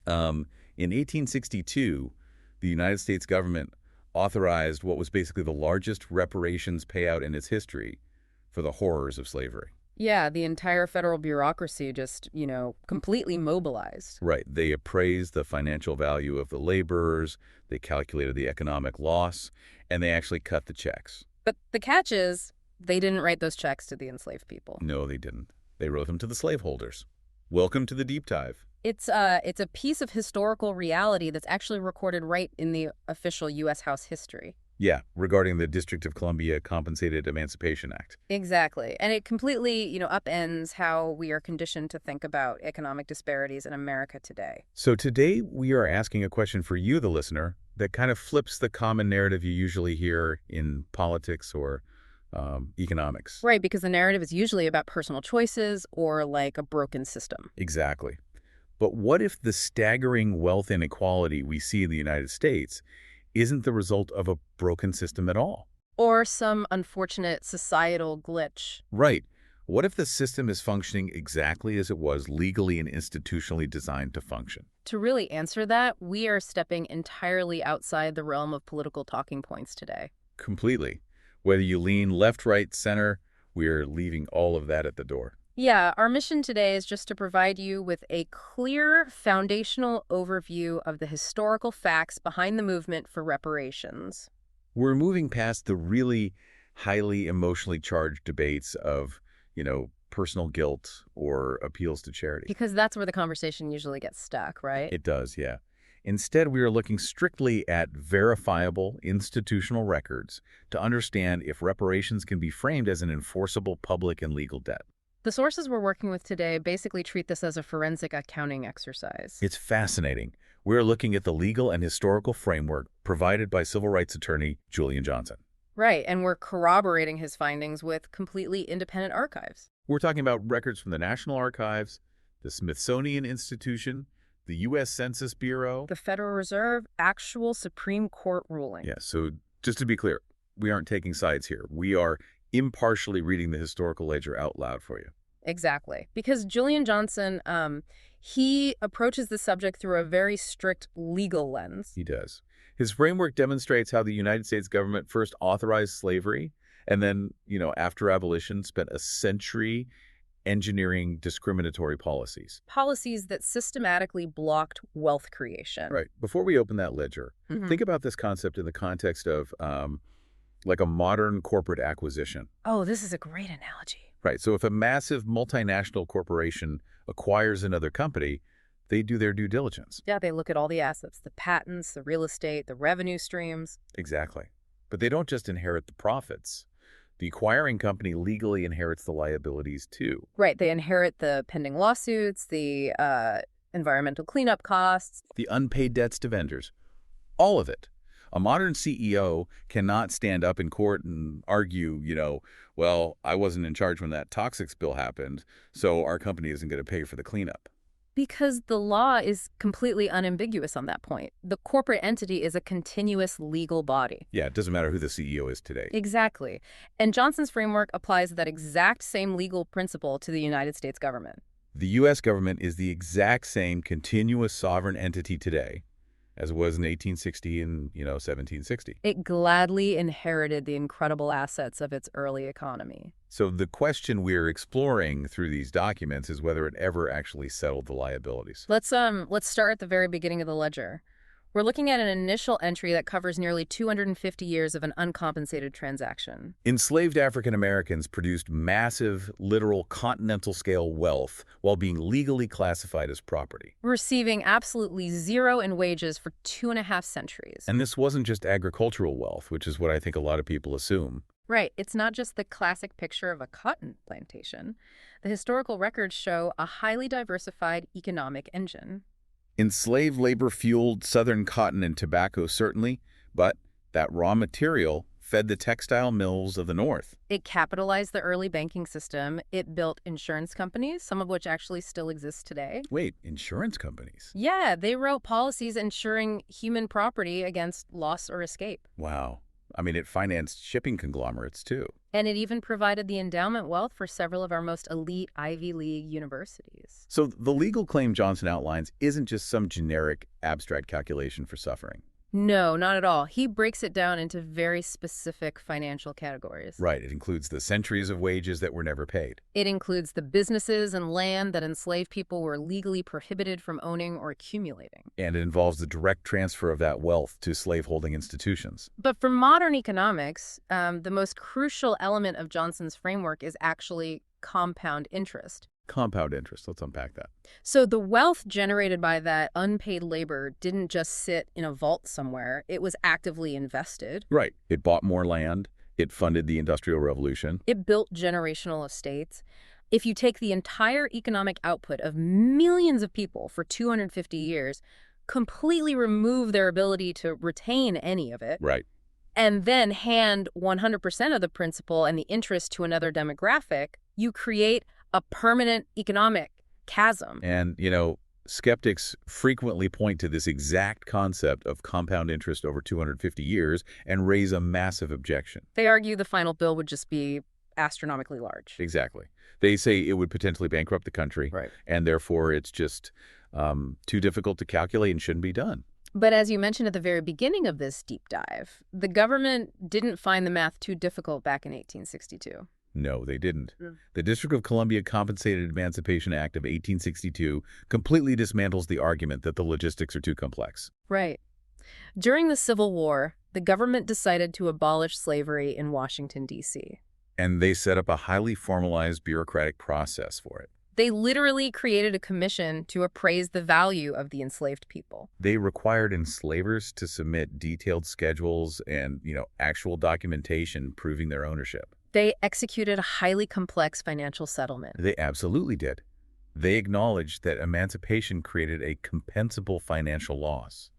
In 1862, the United States government authorized what was basically the largest reparations payout in its history for the horrors of slavery. Yeah, the entire federal bureaucracy just, completely mobilized. Right. They appraised the financial value of the laborers, they calculated the economic loss, and they actually cut the checks. But the catch is, they didn't write those checks to the enslaved people. No, they didn't. They wrote them to the slaveholders. Welcome to the deep dive. It's a piece of historical reality that's actually recorded right in the official U.S. House history. Yeah, regarding the District of Columbia Compensated Emancipation Act. Exactly. And it completely, upends how we are conditioned to think about economic disparities in America today. So today we are asking a question for you, the listener, that kind of flips the common narrative you usually hear in politics or economics. Right, because the narrative is usually about personal choices or like a broken system. Exactly. But what if the staggering wealth inequality we see in the United States isn't the result of a broken system at all? Or some unfortunate societal glitch. Right. What if the system is functioning exactly as it was legally and institutionally designed to function? To really answer that, we are stepping entirely outside the realm of political talking points today. Completely. Whether you lean left, right, center, we're leaving all of that at the door. Yeah, our mission today is just to provide you with a clear, foundational overview of the historical facts behind the movement for reparations. We're moving past the really highly emotionally charged debates of, personal guilt or appeals to charity. Because that's where the conversation usually gets stuck, right? It does, yeah. Instead, we are looking strictly at verifiable institutional records to understand if reparations can be framed as an enforceable public and legal debt. The sources we're working with today basically treat this as a forensic accounting exercise. It's fascinating. We're looking at the legal and historical framework provided by civil rights attorney Julian Johnson. Right, and we're corroborating his findings with completely independent archives. We're talking about records from the National Archives, the Smithsonian Institution, the U.S. Census Bureau, The Federal Reserve, actual Supreme Court ruling. Yeah, so just to be clear, we aren't taking sides here. We are impartially reading the historical ledger out loud for you. Exactly. Because Julian Johnson, he approaches the subject through a very strict legal lens. He does. His framework demonstrates how the United States government first authorized slavery and then, after abolition, spent a century engineering discriminatory policies. Policies that systematically blocked wealth creation. Right. Before we open that ledger, think about this concept in the context of like a modern corporate acquisition. Oh, this is a great analogy. Right. So if a massive multinational corporation acquires another company, they do their due diligence. Yeah, they look at all the assets, the patents, the real estate, the revenue streams. Exactly. But they don't just inherit the profits. The acquiring company legally inherits the liabilities too. Right. They inherit the pending lawsuits, the environmental cleanup costs, the unpaid debts to vendors. All of it. A modern CEO cannot stand up in court and argue, well, I wasn't in charge when that toxic spill happened, so our company isn't going to pay for the cleanup. Because the law is completely unambiguous on that point. The corporate entity is a continuous legal body. Yeah, it doesn't matter who the CEO is today. Exactly. And Johnson's framework applies that exact same legal principle to the United States government. The U.S. government is the exact same continuous sovereign entity today as it was in 1860 and, 1760. It gladly inherited the incredible assets of its early economy. So the question we're exploring through these documents is whether it ever actually settled the liabilities. Let's start at the very beginning of the ledger. We're looking at an initial entry that covers nearly 250 years of an uncompensated transaction. Enslaved African Americans produced massive, literal continental-scale wealth while being legally classified as property. Receiving absolutely zero in wages for 2.5 centuries. And this wasn't just agricultural wealth, which is what I think a lot of people assume. Right. It's not just the classic picture of a cotton plantation. The historical records show a highly diversified economic engine. Enslaved labor fueled Southern cotton and tobacco, certainly, but that raw material fed the textile mills of the North. It capitalized the early banking system. It built insurance companies, some of which actually still exist today. Wait, insurance companies? Yeah, they wrote policies ensuring human property against loss or escape. Wow. I mean, it financed shipping conglomerates, too. And it even provided the endowment wealth for several of our most elite Ivy League universities. So the legal claim Johnson outlines isn't just some generic, abstract calculation for suffering. No, not at all. He breaks it down into very specific financial categories. Right. It includes the centuries of wages that were never paid. It includes the businesses and land that enslaved people were legally prohibited from owning or accumulating. And it involves the direct transfer of that wealth to slaveholding institutions. But for modern economics, the most crucial element of Johnson's framework is actually compound interest. Compound interest. Let's unpack that. So the wealth generated by that unpaid labor didn't just sit in a vault somewhere. It was actively invested. Right. It bought more land. It funded the Industrial Revolution. It built generational estates. If you take the entire economic output of millions of people for 250 years, completely remove their ability to retain any of it, Right. and then hand 100% of the principal and the interest to another demographic, you create a permanent economic chasm. And, skeptics frequently point to this exact concept of compound interest over 250 years and raise a massive objection. They argue the final bill would just be astronomically large. Exactly. They say it would potentially bankrupt the country, Right. and therefore it's just too difficult to calculate and shouldn't be done. But as you mentioned at the very beginning of this deep dive, the government didn't find the math too difficult back in 1862. No, they didn't. Mm. The District of Columbia Compensated Emancipation Act of 1862 completely dismantles the argument that the logistics are too complex. Right. During the Civil War, the government decided to abolish slavery in Washington, D.C. And they set up a highly formalized bureaucratic process for it. They literally created a commission to appraise the value of the enslaved people. They required enslavers to submit detailed schedules and, actual documentation proving their ownership. They executed a highly complex financial settlement. They absolutely did. They acknowledged that emancipation created a compensable financial loss,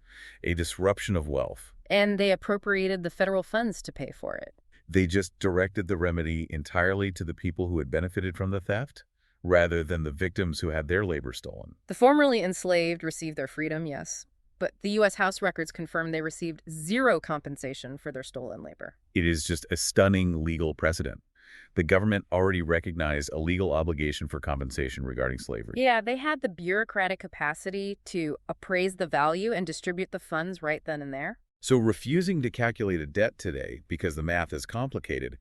a disruption of wealth. And they appropriated the federal funds to pay for it. They just directed the remedy entirely to the people who had benefited from the theft, rather than the victims who had their labor stolen. The formerly enslaved received their freedom, yes, but the U.S. House records confirm they received zero compensation for their stolen labor. It is just a stunning legal precedent. The government already recognized a legal obligation for compensation regarding slavery. Yeah, they had the bureaucratic capacity to appraise the value and distribute the funds right then and there. So refusing to calculate a debt today because the math is complicated,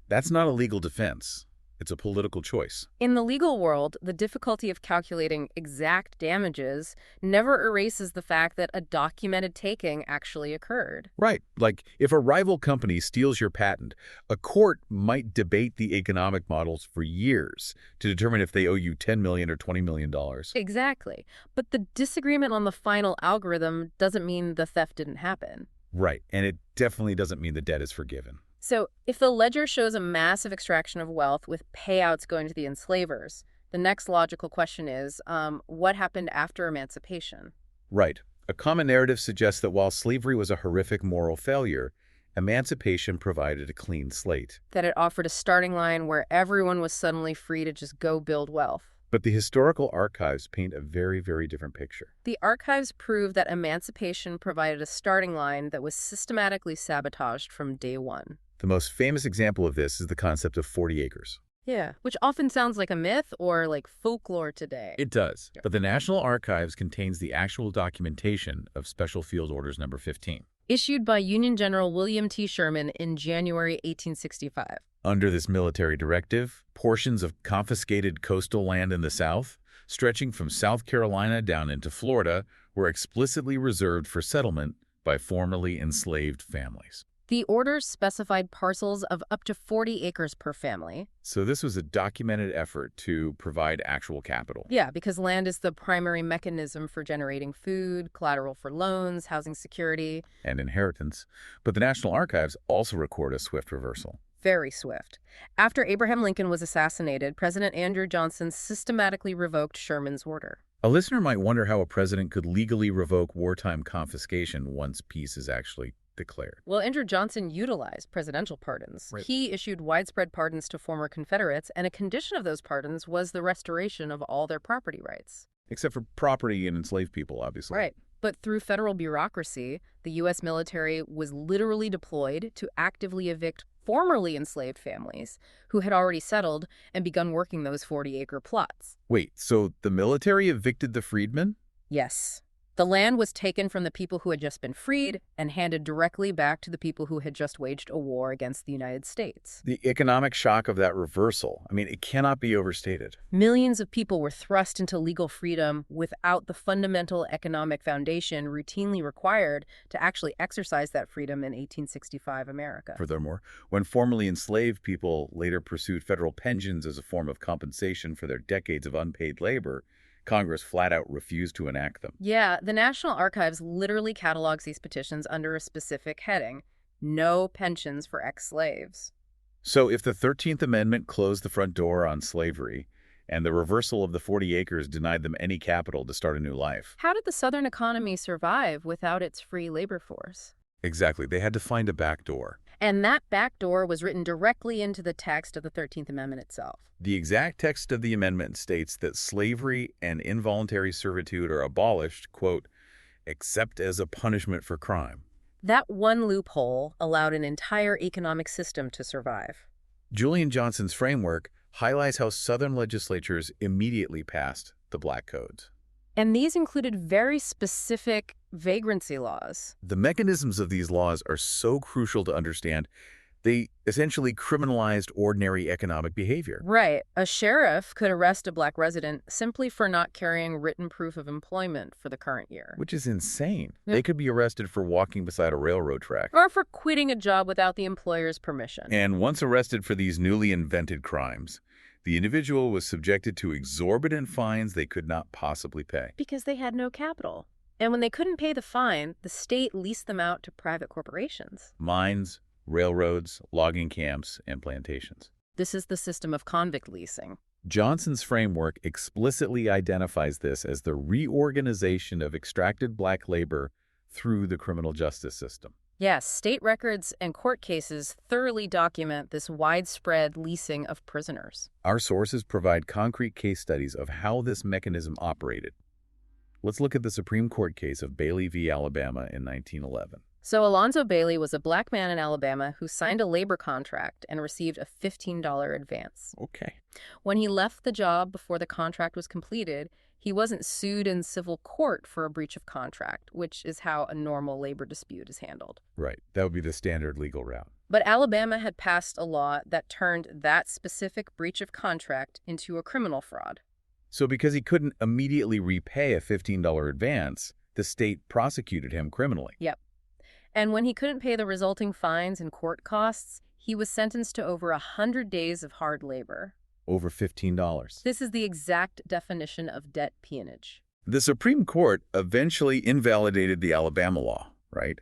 that's not a legal defense. It's a political choice. In the legal world, the difficulty of calculating exact damages never erases the fact that a documented taking actually occurred. Right. Like, if a rival company steals your patent, a court might debate the economic models for years to determine if they owe you $10 million or $20 million. Exactly. But the disagreement on the final algorithm doesn't mean the theft didn't happen. Right. And it definitely doesn't mean the debt is forgiven. So if the ledger shows a massive extraction of wealth with payouts going to the enslavers, the next logical question is, what happened after emancipation? Right. A common narrative suggests that while slavery was a horrific moral failure, emancipation provided a clean slate. That it offered a starting line where everyone was suddenly free to just go build wealth. But the historical archives paint a very, very different picture. The archives prove that emancipation provided a starting line that was systematically sabotaged from day one. The most famous example of this is the concept of 40 acres. Yeah, which often sounds like a myth or like folklore today. It does. But the National Archives contains the actual documentation of Special Field Orders No. 15. Issued by Union General William T. Sherman in January 1865. Under this military directive, portions of confiscated coastal land in the South, stretching from South Carolina down into Florida, were explicitly reserved for settlement by formerly enslaved families. The orders specified parcels of up to 40 acres per family. So this was a documented effort to provide actual capital. Yeah, because land is the primary mechanism for generating food, collateral for loans, housing security. And inheritance. But the National Archives also record a swift reversal. Very swift. After Abraham Lincoln was assassinated, President Andrew Johnson systematically revoked Sherman's order. A listener might wonder how a president could legally revoke wartime confiscation once peace is actually declared. Well, Andrew Johnson utilized presidential pardons. Right. He issued widespread pardons to former Confederates, and a condition of those pardons was the restoration of all their property rights. Except for property and enslaved people, obviously. Right. But through federal bureaucracy, the U.S. military was literally deployed to actively evict formerly enslaved families who had already settled and begun working those 40-acre plots. Wait, so the military evicted the freedmen? Yes. The land was taken from the people who had just been freed and handed directly back to the people who had just waged a war against the United States. The economic shock of that reversal, I mean, it cannot be overstated. Millions of people were thrust into legal freedom without the fundamental economic foundation routinely required to actually exercise that freedom in 1865 America. Furthermore, when formerly enslaved people later pursued federal pensions as a form of compensation for their decades of unpaid labor, Congress flat out refused to enact them. Yeah, the National Archives literally catalogs these petitions under a specific heading: no pensions for ex-slaves. So if the 13th Amendment closed the front door on slavery, and the reversal of the 40 acres denied them any capital to start a new life. How did the Southern economy survive without its free labor force? Exactly. They had to find a back door. And that back door was written directly into the text of the 13th Amendment itself. The exact text of the amendment states that slavery and involuntary servitude are abolished, quote, except as a punishment for crime. That one loophole allowed an entire economic system to survive. Julian Johnson's framework highlights how Southern legislatures immediately passed the Black Codes. And these included very specific vagrancy laws. The mechanisms of these laws are so crucial to understand. They essentially criminalized ordinary economic behavior. Right. A sheriff could arrest a Black resident simply for not carrying written proof of employment for the current year. Which is insane. Yeah. They could be arrested for walking beside a railroad track. Or for quitting a job without the employer's permission. And once arrested for these newly invented crimes, the individual was subjected to exorbitant fines they could not possibly pay. Because they had no capital. And when they couldn't pay the fine, the state leased them out to private corporations. Mines, railroads, logging camps, and plantations. This is the system of convict leasing. Johnson's framework explicitly identifies this as the reorganization of extracted Black labor through the criminal justice system. Yes, state records and court cases thoroughly document this widespread leasing of prisoners. Our sources provide concrete case studies of how this mechanism operated. Let's look at the Supreme Court case of Bailey v. Alabama in 1911. So Alonzo Bailey was a Black man in Alabama who signed a labor contract and received a $15 advance. Okay. When he left the job before the contract was completed, he wasn't sued in civil court for a breach of contract, which is how a normal labor dispute is handled. Right. That would be the standard legal route. But Alabama had passed a law that turned that specific breach of contract into a criminal fraud. So because he couldn't immediately repay a $15 advance, the state prosecuted him criminally. Yep. And when he couldn't pay the resulting fines and court costs, he was sentenced to over 100 days of hard labor. Over $15. This is the exact definition of debt peonage. The Supreme Court eventually invalidated the Alabama law, right?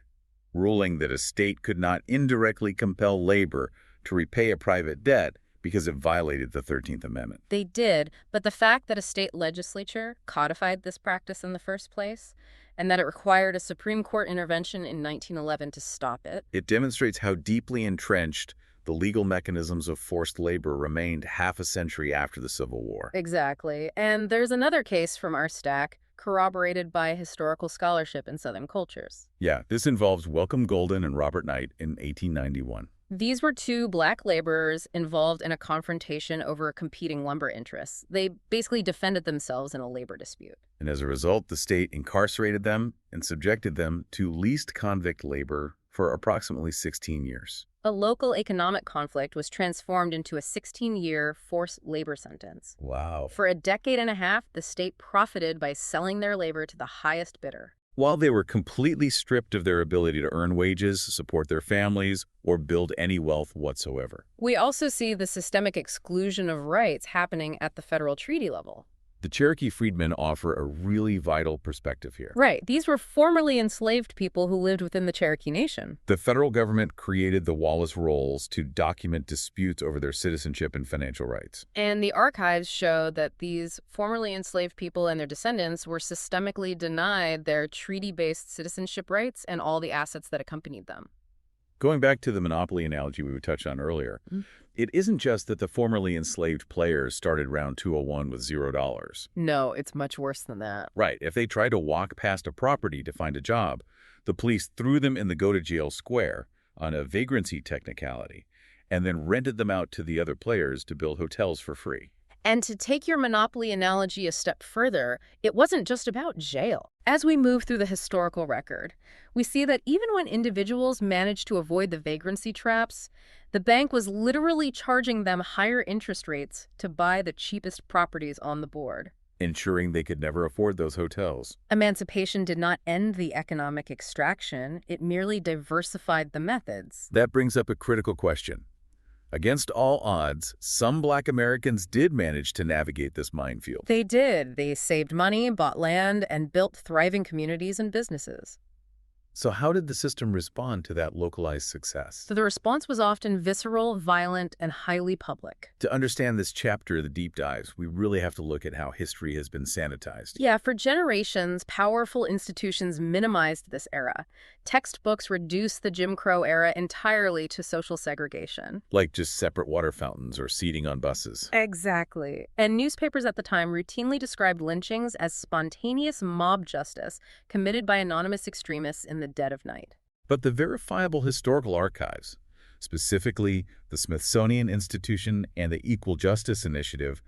Ruling that a state could not indirectly compel labor to repay a private debt because it violated the 13th Amendment. They did, but the fact that a state legislature codified this practice in the first place, and that it required a Supreme Court intervention in 1911 to stop it. It demonstrates how deeply entrenched the legal mechanisms of forced labor remained half a century after the Civil War. Exactly. And there's another case from our stack, corroborated by historical scholarship in Southern cultures. Yeah, this involves Welcome Golden and Robert Knight in 1891. These were two Black laborers involved in a confrontation over competing lumber interests. They basically defended themselves in a labor dispute. And as a result, the state incarcerated them and subjected them to leased convict labor for approximately 16 years. A local economic conflict was transformed into a 16-year forced labor sentence. Wow. For a decade and a half, the state profited by selling their labor to the highest bidder. While they were completely stripped of their ability to earn wages, support their families, or build any wealth whatsoever. We also see the systemic exclusion of rights happening at the federal treaty level. The Cherokee freedmen offer a really vital perspective here. Right. These were formerly enslaved people who lived within the Cherokee Nation. The federal government created the Wallace Rolls to document disputes over their citizenship and financial rights. And the archives show that these formerly enslaved people and their descendants were systemically denied their treaty-based citizenship rights and all the assets that accompanied them. Going back to the monopoly analogy we touched on earlier, It isn't just that the formerly enslaved players started round 201 with $0. No, it's much worse than that. Right, if they tried to walk past a property to find a job, the police threw them in the go-to-jail square on a vagrancy technicality and then rented them out to the other players to build hotels for free. And to take your Monopoly analogy a step further, it wasn't just about jail. As we move through the historical record, we see that even when individuals managed to avoid the vagrancy traps, the bank was literally charging them higher interest rates to buy the cheapest properties on the board, Ensuring they could never afford those hotels. Emancipation did not end the economic extraction, it merely diversified the methods. That brings up a critical question. Against all odds, some Black Americans did manage to navigate this minefield. They did. They saved money, bought land, and built thriving communities and businesses. So how did the system respond to that localized success? So the response was often visceral, violent, and highly public. To understand this chapter of the deep dives, we really have to look at how history has been sanitized. Yeah, for generations, powerful institutions minimized this era. Textbooks reduced the Jim Crow era entirely to social segregation. Like just separate water fountains or seating on buses. Exactly. And newspapers at the time routinely described lynchings as spontaneous mob justice committed by anonymous extremists in the dead of night. But the verifiable historical archives, specifically the Smithsonian Institution and the Equal Justice Initiative,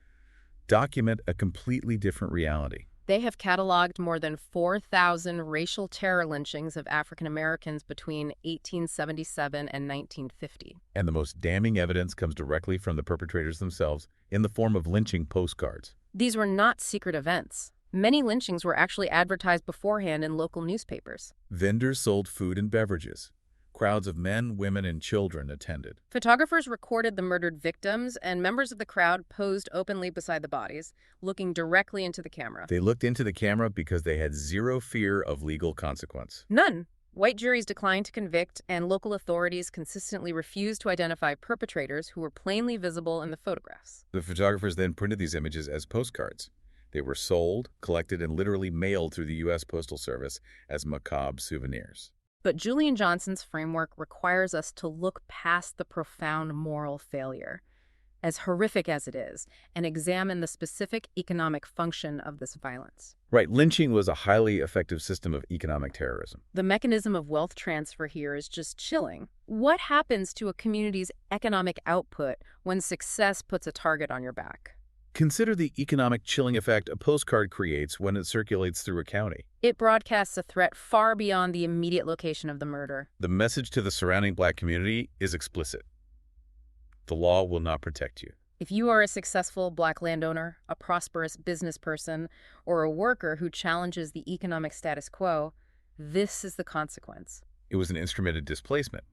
document a completely different reality. They have cataloged more than 4,000 racial terror lynchings of African Americans between 1877 and 1950. And the most damning evidence comes directly from the perpetrators themselves in the form of lynching postcards. These were not secret events. Many lynchings were actually advertised beforehand in local newspapers. Vendors sold food and beverages. Crowds of men, women, and children attended. Photographers recorded the murdered victims, and members of the crowd posed openly beside the bodies, looking directly into the camera. They looked into the camera because they had zero fear of legal consequence. None. White juries declined to convict, and local authorities consistently refused to identify perpetrators who were plainly visible in the photographs. The photographers then printed these images as postcards. They were sold, collected, and literally mailed through the U.S. Postal Service as macabre souvenirs. But Julian Johnson's framework requires us to look past the profound moral failure, as horrific as it is, and examine the specific economic function of this violence. Right, lynching was a highly effective system of economic terrorism. The mechanism of wealth transfer here is just chilling. What happens to a community's economic output when success puts a target on your back? Consider the economic chilling effect a postcard creates when it circulates through a county. It broadcasts a threat far beyond the immediate location of the murder. The message to the surrounding Black community is explicit. The law will not protect you. If you are a successful Black landowner, a prosperous business person, or a worker who challenges the economic status quo, this is the consequence. It was an instrument of displacement.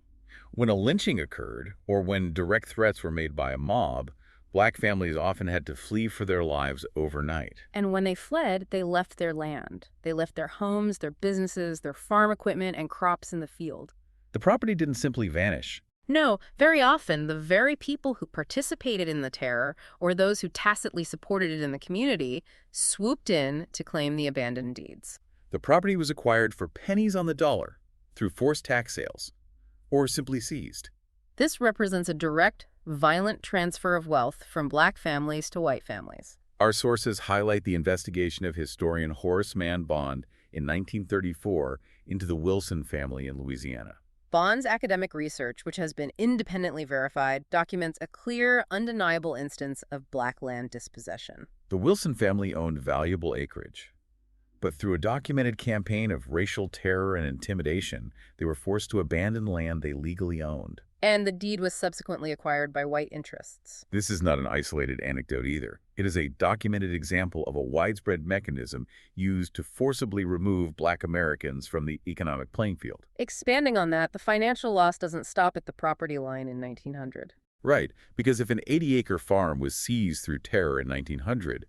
When a lynching occurred, or when direct threats were made by a mob, Black families often had to flee for their lives overnight. And when they fled, they left their land. They left their homes, their businesses, their farm equipment, and crops in the field. The property didn't simply vanish. No, very often, the very people who participated in the terror, or those who tacitly supported it in the community, swooped in to claim the abandoned deeds. The property was acquired for pennies on the dollar through forced tax sales, or simply seized. This represents a direct, violent transfer of wealth from Black families to white families. Our sources highlight the investigation of historian Horace Mann Bond in 1934 into the Wilson family in Louisiana. Bond's academic research, which has been independently verified, documents a clear, undeniable instance of Black land dispossession. The Wilson family owned valuable acreage, but through a documented campaign of racial terror and intimidation, they were forced to abandon land they legally owned. And the deed was subsequently acquired by white interests. This is not an isolated anecdote either. It is a documented example of a widespread mechanism used to forcibly remove Black Americans from the economic playing field. Expanding on that, the financial loss doesn't stop at the property line in 1900. Right, because if an 80-acre farm was seized through terror in 1900,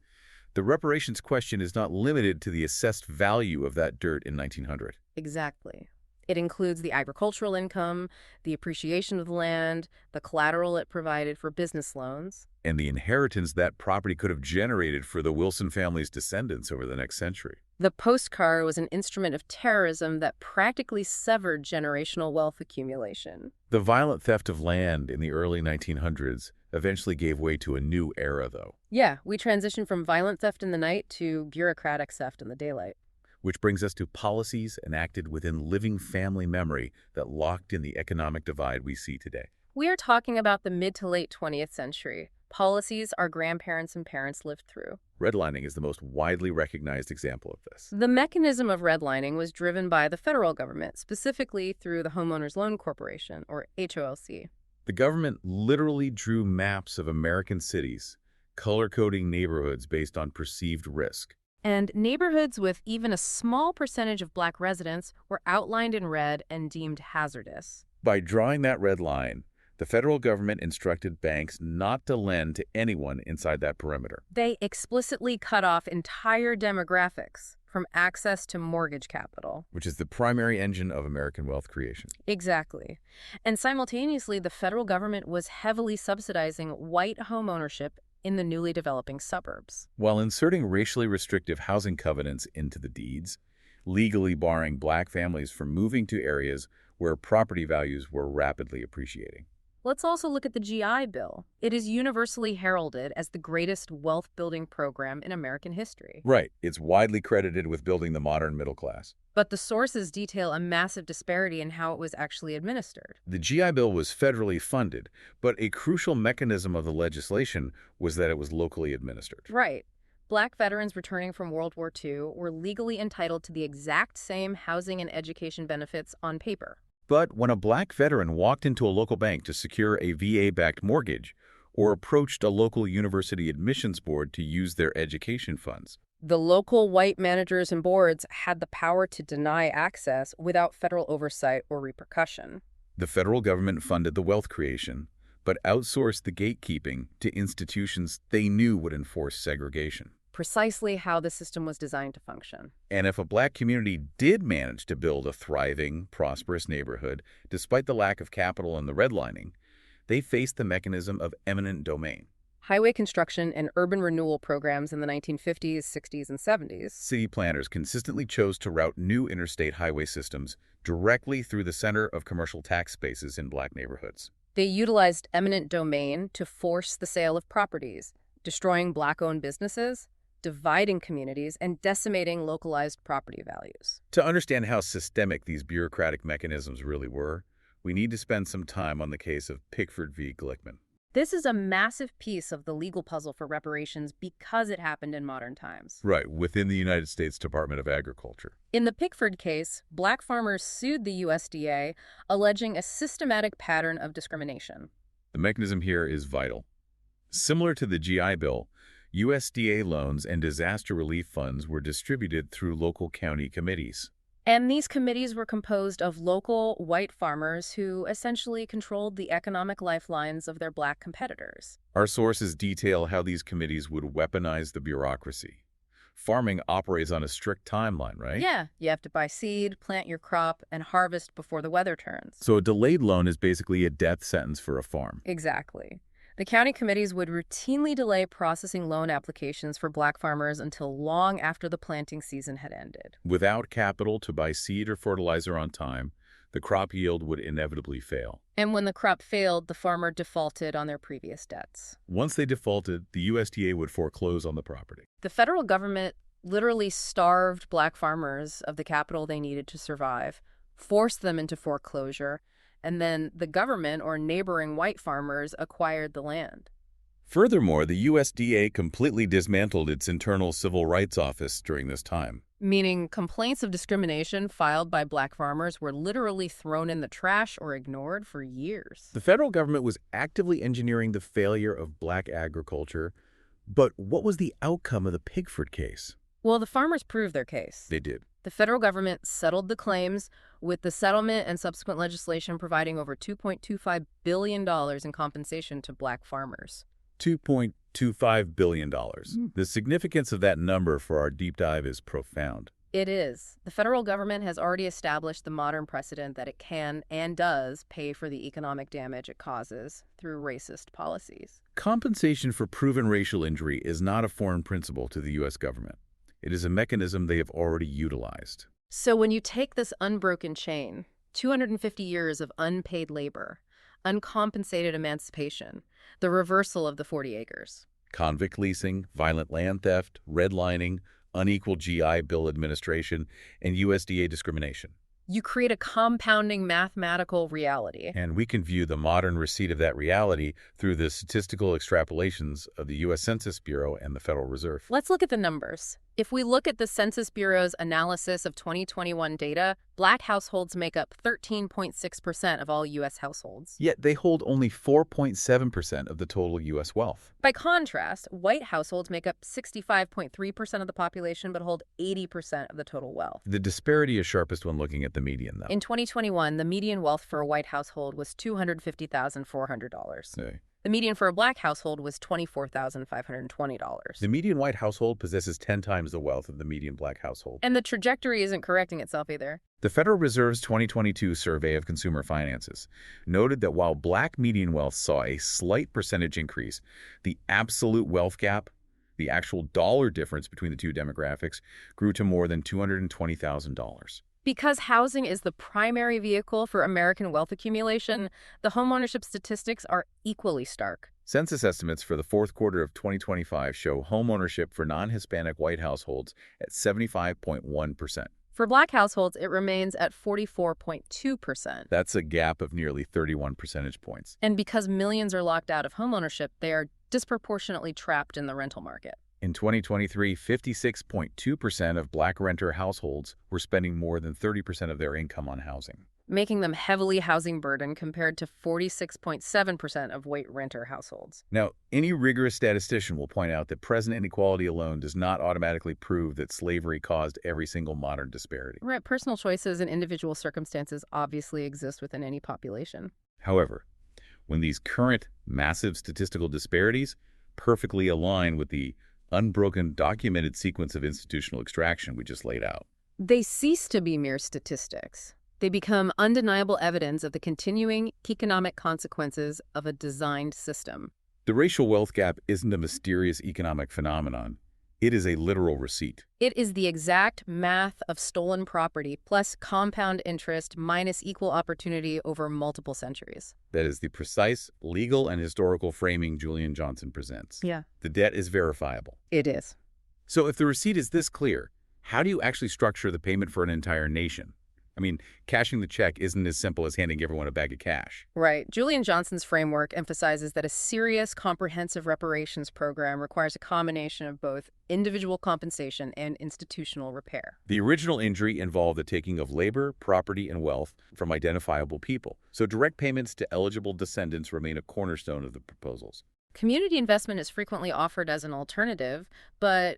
the reparations question is not limited to the assessed value of that dirt in 1900. Exactly. It includes the agricultural income, the appreciation of the land, the collateral it provided for business loans. And the inheritance that property could have generated for the Wilson family's descendants over the next century. The postcard was an instrument of terrorism that practically severed generational wealth accumulation. The violent theft of land in the early 1900s eventually gave way to a new era, though. Yeah, we transitioned from violent theft in the night to bureaucratic theft in the daylight. Which brings us to policies enacted within living family memory that locked in the economic divide we see today. We are talking about the mid to late 20th century, policies our grandparents and parents lived through. Redlining is the most widely recognized example of this. The mechanism of redlining was driven by the federal government, specifically through the Homeowners Loan Corporation, or HOLC. The government literally drew maps of American cities, color-coding neighborhoods based on perceived risk. And neighborhoods with even a small percentage of Black residents were outlined in red and deemed hazardous. By drawing that red line, the federal government instructed banks not to lend to anyone inside that perimeter. They explicitly cut off entire demographics from access to mortgage capital. Which is the primary engine of American wealth creation. Exactly. And simultaneously, the federal government was heavily subsidizing white homeownership in the newly developing suburbs. While inserting racially restrictive housing covenants into the deeds, legally barring Black families from moving to areas where property values were rapidly appreciating. Let's also look at the GI Bill. It is universally heralded as the greatest wealth-building program in American history. Right. It's widely credited with building the modern middle class. But the sources detail a massive disparity in how it was actually administered. The GI Bill was federally funded, but a crucial mechanism of the legislation was that it was locally administered. Right. Black veterans returning from World War II were legally entitled to the exact same housing and education benefits on paper. But when a Black veteran walked into a local bank to secure a VA-backed mortgage or approached a local university admissions board to use their education funds, the local white managers and boards had the power to deny access without federal oversight or repercussion. the federal government funded the wealth creation, but outsourced the gatekeeping to institutions they knew would enforce segregation. Precisely how the system was designed to function. And if a Black community did manage to build a thriving, prosperous neighborhood, despite the lack of capital and the redlining, they faced the mechanism of eminent domain. Highway construction and urban renewal programs in the 1950s, 60s, and 70s. City planners consistently chose to route new interstate highway systems directly through the center of commercial tax spaces in Black neighborhoods. They utilized eminent domain to force the sale of properties, destroying Black-owned businesses, dividing communities, and decimating localized property values. To understand how systemic these bureaucratic mechanisms really were, we need to spend some time on the case of Pickford v. Glickman. This is a massive piece of the legal puzzle for reparations because it happened in modern times. Right, within the United States Department of Agriculture. In the Pickford case, Black farmers sued the USDA, alleging a systematic pattern of discrimination. The mechanism here is vital. Similar to the GI Bill, USDA loans and disaster relief funds were distributed through local county committees. And these committees were composed of local white farmers who essentially controlled the economic lifelines of their Black competitors. Our sources detail how these committees would weaponize the bureaucracy. Farming operates on a strict timeline, right? Yeah, you have to buy seed, plant your crop, and harvest before the weather turns. So a delayed loan is basically a death sentence for a farm. Exactly. The county committees would routinely delay processing loan applications for Black farmers until long after the planting season had ended. Without capital to buy seed or fertilizer on time, the crop yield would inevitably fail. And when the crop failed, the farmer defaulted on their previous debts. Once they defaulted, the USDA would foreclose on the property. The federal government literally starved Black farmers of the capital they needed to survive, forced them into foreclosure, and then the government or neighboring white farmers acquired the land. Furthermore, the USDA completely dismantled its internal civil rights office during this time. Meaning complaints of discrimination filed by Black farmers were literally thrown in the trash or ignored for years. The federal government was actively engineering the failure of Black agriculture, but what was the outcome of the Pickford case? Well, the farmers proved their case. They did. The federal government settled the claims, with the settlement and subsequent legislation providing over $2.25 billion in compensation to Black farmers. $2.25 billion. The significance of that number for our deep dive is profound. It is. The federal government has already established the modern precedent that it can and does pay for the economic damage it causes through racist policies. Compensation for proven racial injury is not a foreign principle to the U.S. government. It is a mechanism they have already utilized. So when you take this unbroken chain, 250 years of unpaid labor, uncompensated emancipation, the reversal of the 40 acres. Convict leasing, violent land theft, redlining, unequal GI Bill administration, and USDA discrimination. You create a compounding mathematical reality. And we can view the modern receipt of that reality through the statistical extrapolations of the U.S. Census Bureau and the Federal Reserve. Let's look at the numbers. If we look at the Census Bureau's analysis of 2021 data, Black households make up 13.6% of all U.S. households. Yet they hold only 4.7% of the total U.S. wealth. By contrast, white households make up 65.3% of the population but hold 80% of the total wealth. The disparity is sharpest when looking at the median, though. In 2021, the median wealth for a white household was $250,400. Okay. The median for a Black household was $24,520. The median white household possesses 10 times the wealth of the median Black household. And the trajectory isn't correcting itself either. The Federal Reserve's 2022 survey of consumer finances noted that while Black median wealth saw a slight percentage increase, the absolute wealth gap, the actual dollar difference between the two demographics, grew to more than $220,000. Because housing is the primary vehicle for American wealth accumulation, the homeownership statistics are equally stark. Census estimates for the fourth quarter of 2025 show homeownership for non-Hispanic white households at 75.1%. For Black households, it remains at 44.2%. That's a gap of nearly 31 percentage points. And because millions are locked out of homeownership, they are disproportionately trapped in the rental market. In 2023, 56.2% of Black renter households were spending more than 30% of their income on housing, making them heavily housing burdened compared to 46.7% of white renter households. Now, any rigorous statistician will point out that present inequality alone does not automatically prove that slavery caused every single modern disparity. Right, personal choices and individual circumstances obviously exist within any population. However, when these current massive statistical disparities perfectly align with the unbroken documented sequence of institutional extraction we just laid out, they cease to be mere statistics. They become undeniable evidence of the continuing economic consequences of a designed system. The racial wealth gap isn't a mysterious economic phenomenon. It is a literal receipt. It is the exact math of stolen property plus compound interest minus equal opportunity over multiple centuries. That is the precise legal and historical framing Julian Johnson presents. Yeah. The debt is verifiable. It is. So if the receipt is this clear, how do you actually structure the payment for an entire nation? I mean, cashing the check isn't as simple as handing everyone a bag of cash. Right. Julian Johnson's framework emphasizes that a serious, comprehensive reparations program requires a combination of both individual compensation and institutional repair. The original injury involved the taking of labor, property, and wealth from identifiable people, so direct payments to eligible descendants remain a cornerstone of the proposals. Community investment is frequently offered as an alternative, but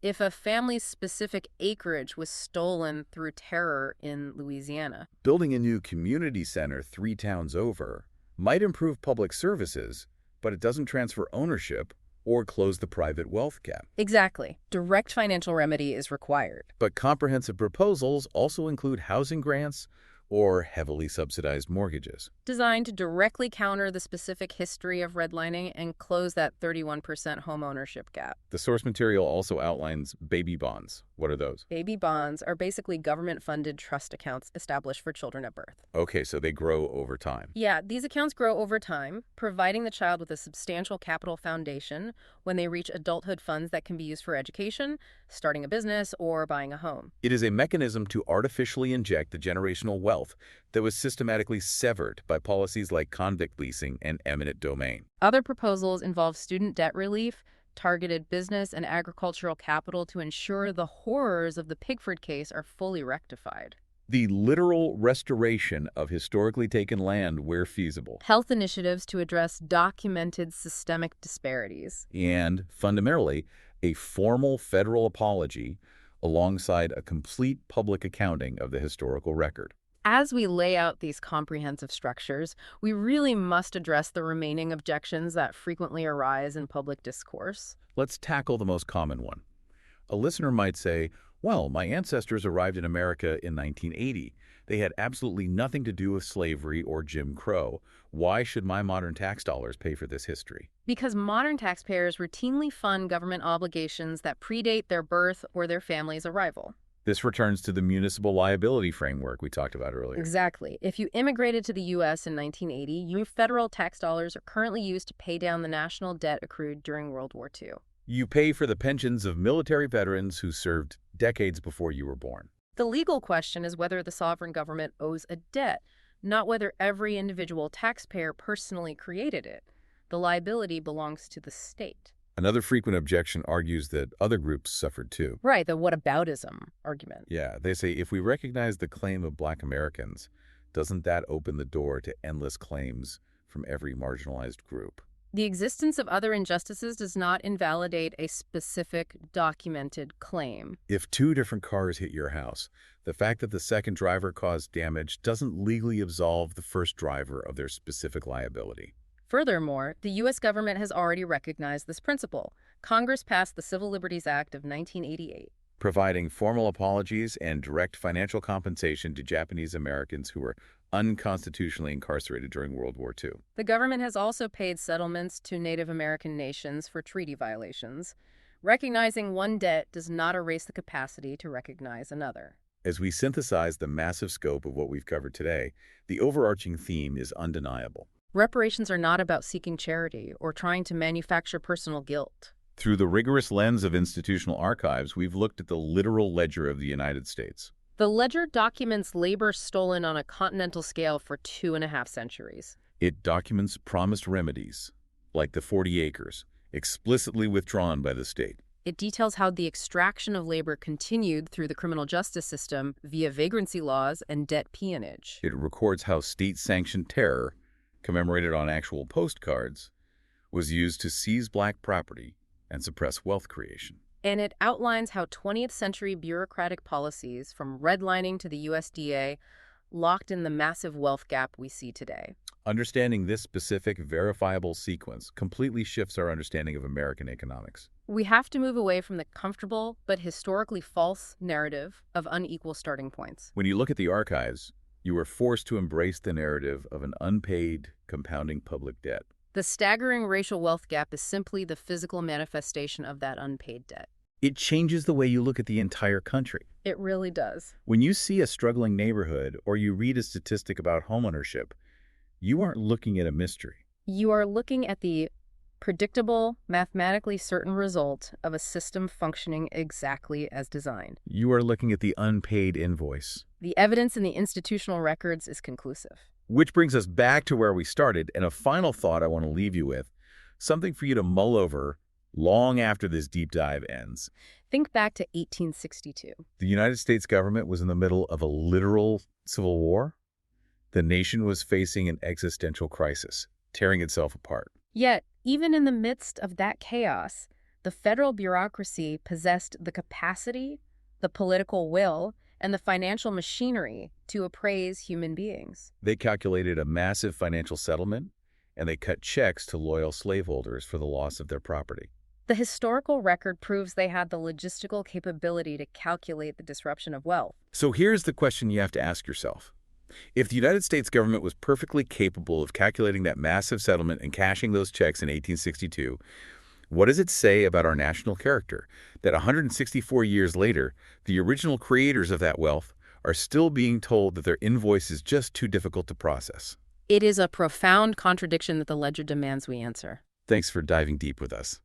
if a family's specific acreage was stolen through terror in Louisiana, building a new community center 3 towns over might improve public services, but it doesn't transfer ownership or close the private wealth gap. Exactly. Direct financial remedy is required. But comprehensive proposals also include housing grants or heavily subsidized mortgages, designed to directly counter the specific history of redlining and close that 31% homeownership gap. The source material also outlines baby bonds. What are those? Baby bonds are basically government-funded trust accounts established for children at birth. Okay, so they grow over time. Yeah, these accounts grow over time, providing the child with a substantial capital foundation when they reach adulthood funds that can be used for education, starting a business, or buying a home. It is a mechanism to artificially inject the generational wealth that was systematically severed by policies like convict leasing and eminent domain. Other proposals involve student debt relief, targeted business and agricultural capital to ensure the horrors of the Pigford case are fully rectified. The literal restoration of historically taken land where feasible. Health initiatives to address documented systemic disparities. And, fundamentally, a formal federal apology alongside a complete public accounting of the historical record. As we lay out these comprehensive structures, we really must address the remaining objections that frequently arise in public discourse. Let's tackle the most common one. A listener might say, Well, my ancestors arrived in America in 1980. They had absolutely nothing to do with slavery or Jim Crow. Why should my modern tax dollars pay for this history? Because modern taxpayers routinely fund government obligations that predate their birth or their family's arrival. This returns to the municipal liability framework we talked about earlier. Exactly. If you immigrated to the U.S. in 1980, your federal tax dollars are currently used to pay down the national debt accrued during World War II. You pay for the pensions of military veterans who served decades before you were born. The legal question is whether the sovereign government owes a debt, not whether every individual taxpayer personally created it. The liability belongs to the state. Another frequent objection argues that other groups suffered too. Right, the whataboutism argument. Yeah, they say if we recognize the claim of Black Americans, doesn't that open the door to endless claims from every marginalized group? The existence of other injustices does not invalidate a specific documented claim. If two different cars hit your house, the fact that the second driver caused damage doesn't legally absolve the first driver of their specific liability. Furthermore, the U.S. government has already recognized this principle. Congress passed the Civil Liberties Act of 1988. Providing formal apologies and direct financial compensation to Japanese Americans who were unconstitutionally incarcerated during World War II. The government has also paid settlements to Native American nations for treaty violations. Recognizing one debt does not erase the capacity to recognize another. As we synthesize the massive scope of what we've covered today, the overarching theme is undeniable. Reparations are not about seeking charity or trying to manufacture personal guilt. Through the rigorous lens of institutional archives, we've looked at the literal ledger of the United States. The ledger documents labor stolen on a continental scale for 2.5 centuries. It documents promised remedies, like the 40 acres, explicitly withdrawn by the state. It details how the extraction of labor continued through the criminal justice system via vagrancy laws and debt peonage. It records how state-sanctioned terror, commemorated on actual postcards, was used to seize Black property and suppress wealth creation. And it outlines how 20th century bureaucratic policies, from redlining to the USDA, locked in the massive wealth gap we see today. Understanding this specific, verifiable sequence completely shifts our understanding of American economics. We have to move away from the comfortable but historically false narrative of unequal starting points. When you look at the archives, you are forced to embrace the narrative of an unpaid, compounding public debt. The staggering racial wealth gap is simply the physical manifestation of that unpaid debt. It changes the way you look at the entire country. It really does. When you see a struggling neighborhood or you read a statistic about homeownership, you aren't looking at a mystery. You are looking at the predictable, mathematically certain result of a system functioning exactly as designed. You are looking at the unpaid invoice. The evidence in the institutional records is conclusive. Which brings us back to where we started, and a final thought I want to leave you with, something for you to mull over long after this deep dive ends. Think back to 1862. The United States government was in the middle of a literal civil war. The nation was facing an existential crisis, tearing itself apart. Yet, even in the midst of that chaos, the federal bureaucracy possessed the capacity, the political will, and the financial machinery to appraise human beings. They calculated a massive financial settlement, and they cut checks to loyal slaveholders for the loss of their property. The historical record proves they had the logistical capability to calculate the disruption of wealth. So here's the question you have to ask yourself. If the United States government was perfectly capable of calculating that massive settlement and cashing those checks in 1862, what does it say about our national character that 164 years later, the original creators of that wealth are still being told that their invoice is just too difficult to process? It is a profound contradiction that the ledger demands we answer. Thanks for diving deep with us.